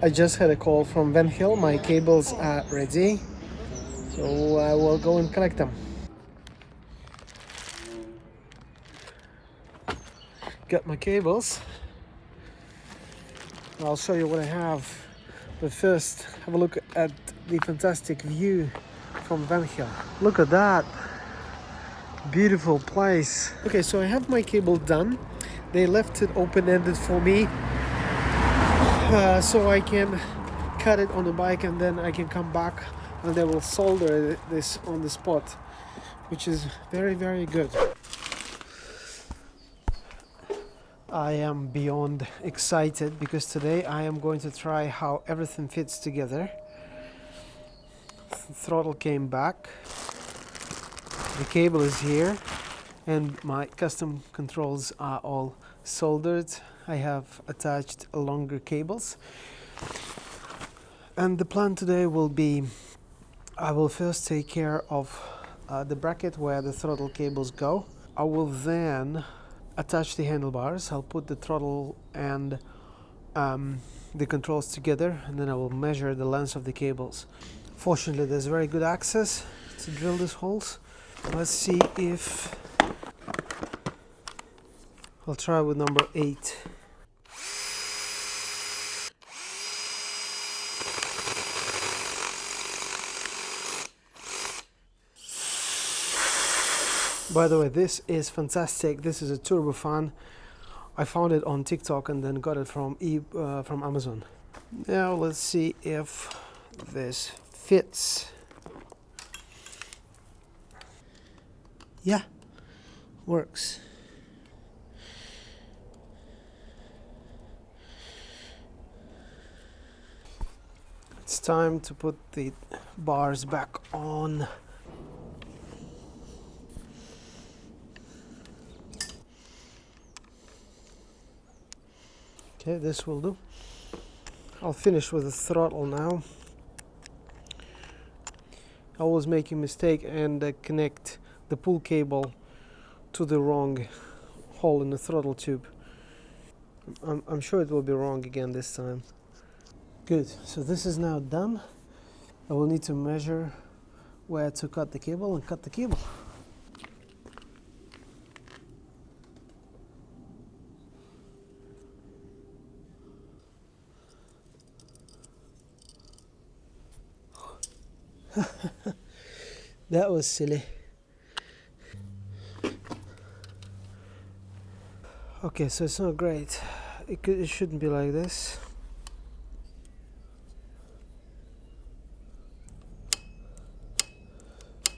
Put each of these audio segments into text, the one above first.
I just had a call from Venhill. My cables are ready, so I will go and collect them. Got my cables. I'll show you what I have. But first, have a look at the fantastic view from Venhill. Look at that. Beautiful place. Okay, so I have my cable done. They left it open-ended for me, so I can cut it on the bike and then I can come back and they will solder this on the spot, which is very, very good. I am beyond excited because today I am going to try how everything fits together. Throttle came back, the cable is here, and my custom controls are all soldered. I have attached longer cables, and the plan today will be I will first take care of the bracket where the throttle cables go. I will then attach the handlebars. I'll put the throttle and the controls together, and then I will measure the length of the cables. Fortunately, there's very good access to drill these holes. Let's see if I'll try with number 8. By the way, this is fantastic. This is a turbo fan. I found it on TikTok and then got it from Amazon. Now let's see if this fits. Yeah, works. It's time to put the bars back on. Okay, this will do. I'll finish with the throttle now. I was making a mistake and connect the pull cable to the wrong hole in the throttle tube. I'm sure it will be wrong again this time. Good, so this is now done. I will need to measure where to cut the cable and cut the cable. That was silly. Okay, so it's not great. It shouldn't be like this.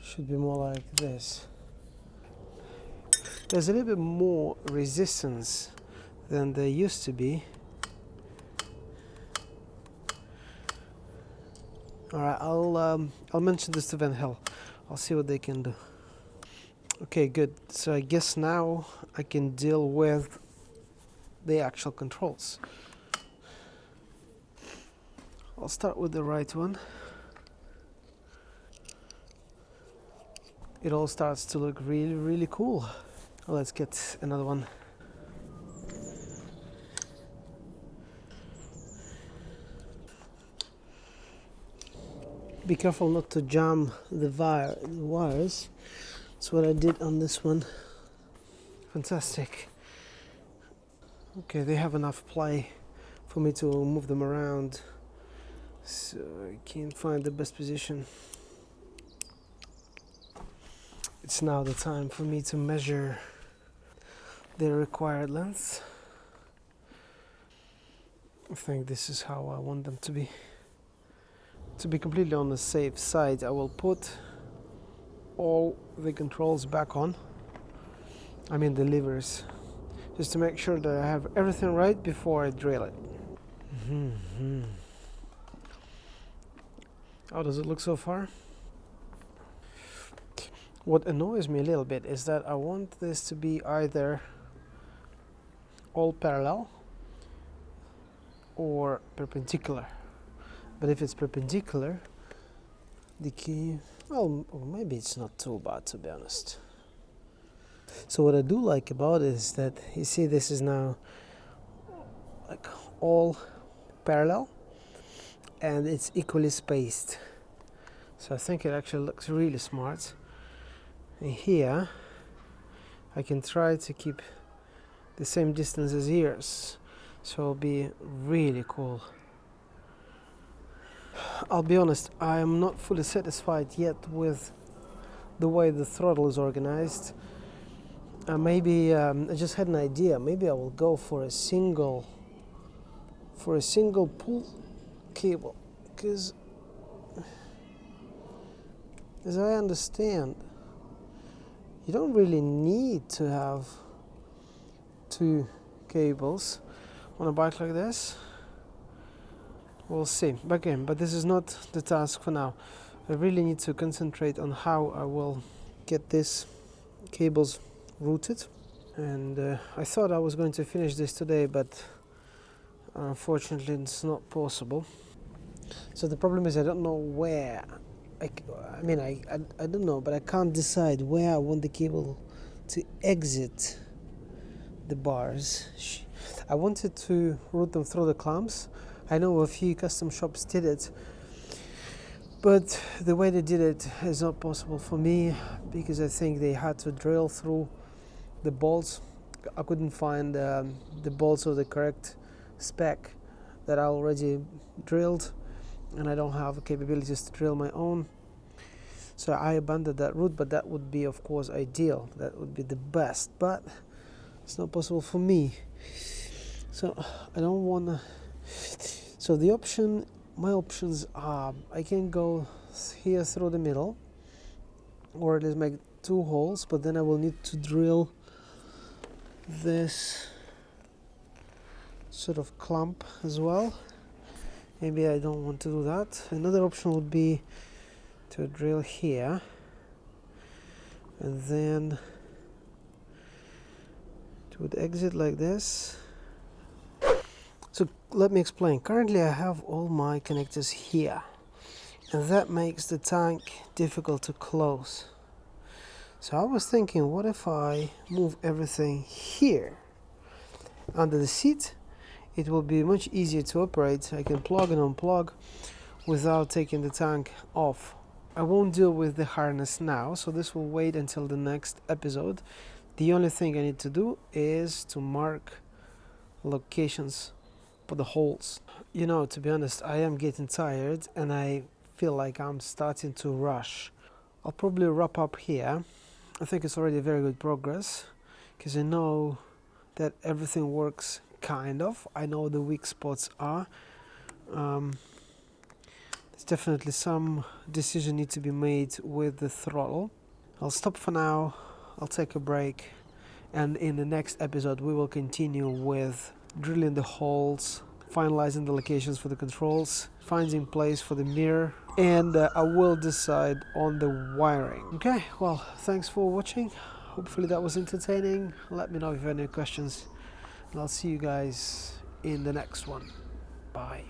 Should be more like this. There's a little bit more resistance than there used to be. Alright, I'll mention this to Venhill. I'll see what they can do. Okay, good. So I guess now I can deal with the actual controls. I'll start with the right one. It all starts to look really, really cool. Let's get another one. Be careful not to jam the wires. That's what I did on this one. Fantastic. Okay, they have enough play for me to move them around, so I can't find the best position. It's now the time for me to measure the required length. I think this is how I want them to be. To be completely on the safe side, I will put all the controls back on. I mean the levers, just to make sure that I have everything right before I drill it. How does it look so far? What annoys me a little bit is that I want this to be either all parallel or perpendicular. But if it's perpendicular, the key, well, maybe it's not too bad, to be honest. So what I do like about it is that, you see, this is now like all parallel, and it's equally spaced. So I think it actually looks really smart. And here I can try to keep the same distance as ears, so it'll be really cool. I'll be honest, I am not fully satisfied yet with the way the throttle is organized. Maybe I just had an idea. Maybe I will go for a single pull cable, because as I understand, you don't really need to have two cables on a bike like this. We'll see. But this is not the task for now. I really need to concentrate on how I will get these cables routed. And I thought I was going to finish this today, but unfortunately it's not possible. So the problem is I don't know where. I don't know, but I can't decide where I want the cable to exit the bars. I wanted to route them through the clamps. I know a few custom shops did it, but the way they did it is not possible for me, because I think they had to drill through the bolts. I couldn't find the bolts of the correct spec that I already drilled, and I don't have capabilities to drill my own. So I abandoned that route, but that would be, of course, ideal. That would be the best, but it's not possible for me. So I don't want to. So my options are, I can go here through the middle, or at least make two holes, but then I will need to drill this sort of clamp as well. Maybe I don't want to do that. Another option would be to drill here, and then it would exit like this. So let me explain. Currently I have all my connectors here, and that makes the tank difficult to close. So I was thinking, what if I move everything here under the seat? It will be much easier to operate. I can plug and unplug without taking the tank off. I won't deal with the harness now, so this will wait until the next episode. The only thing I need to do is to mark locations for the holes. You know, to be honest, I am getting tired and I feel like I'm starting to rush. I'll probably wrap up here. I think it's already very good progress, because I know that everything works kind of. I know the weak spots are. There's definitely some decision need to be made with the throttle. I'll stop for now. I'll take a break, and in the next episode we will continue with drilling the holes, finalizing the locations for the controls, finding place for the mirror, and I will decide on the wiring. Okay, well, thanks for watching. Hopefully that was entertaining. Let me know if you have any questions, and I'll see you guys in the next one. Bye.